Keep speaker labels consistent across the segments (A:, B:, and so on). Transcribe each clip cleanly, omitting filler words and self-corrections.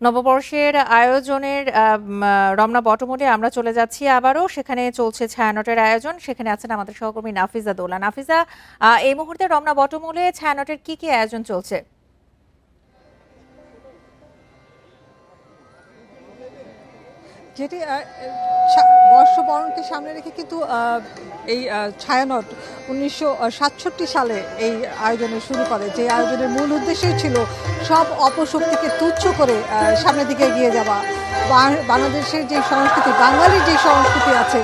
A: নববর্ষের আয়োজনের রমনা বটমূলে আমরা চলে যাচ্ছি আবারও। সেখানে চলছে ছায়ানটের আয়োজন। সেখানে আছেন আমাদের সহকর্মী নাফিজা দোলা। নাফিজা, এই মুহূর্তে রমনা বটমূলে ছায়ানটের কি আয়োজন চলছে?
B: যেটি বর্ষবরণকে সামনে রেখে কিন্তু এই ছায়ানট 1967 সালে এই আয়োজনে শুরু করে, যে আয়োজনের মূল উদ্দেশ্যই ছিল সব অপশক্তিকে তুচ্ছ করে সামনের দিকে এগিয়ে যাওয়া। বাংলাদেশের যে সংস্কৃতি, বাঙালির যে সংস্কৃতি আছে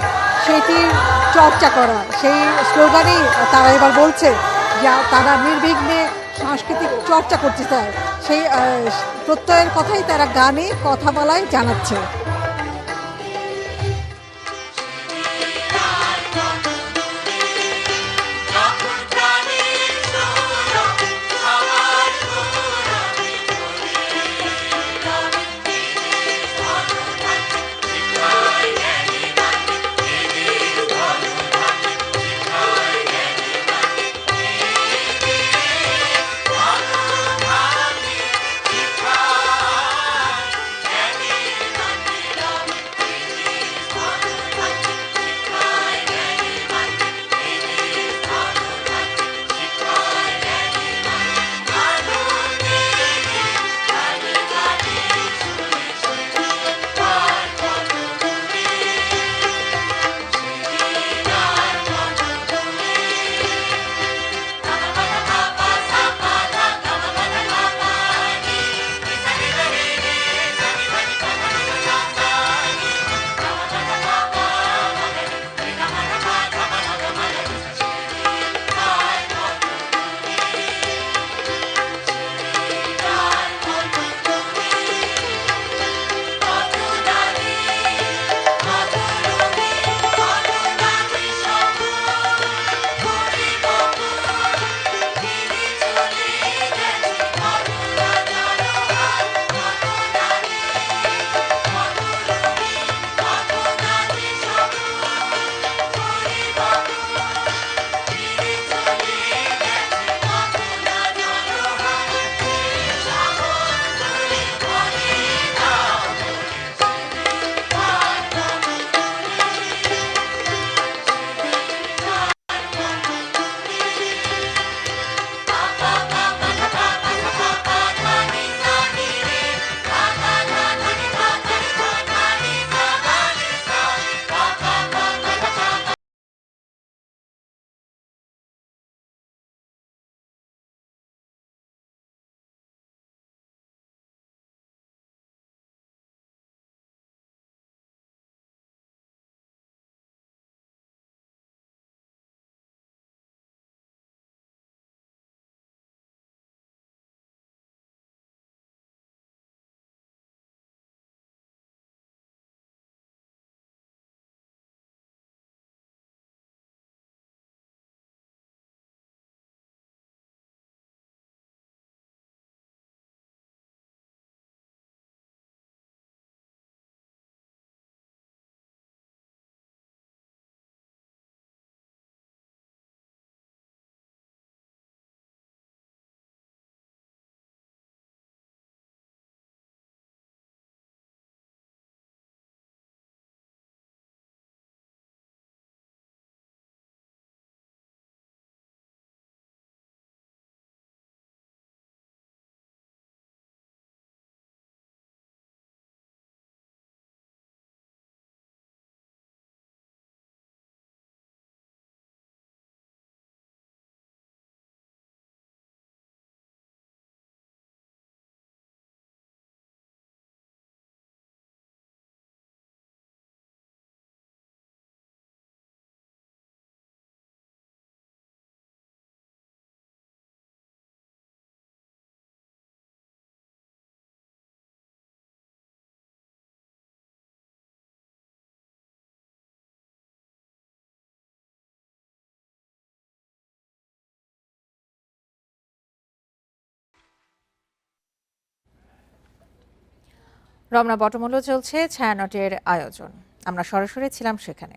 B: সেটির চর্চা করা। সেই স্লোগানেই তারা এবার বলছে যে তারা নির্বিঘ্নে সাংস্কৃতিক চর্চা করতে চায়। সেই প্রত্যয়ের কথাই তারা গানে কথা বলায় জানাচ্ছে।
A: রমনা বটমূলে চলছে ছায়ানটের আয়োজন। আমরা সরাসরি ছিলাম সেখানে।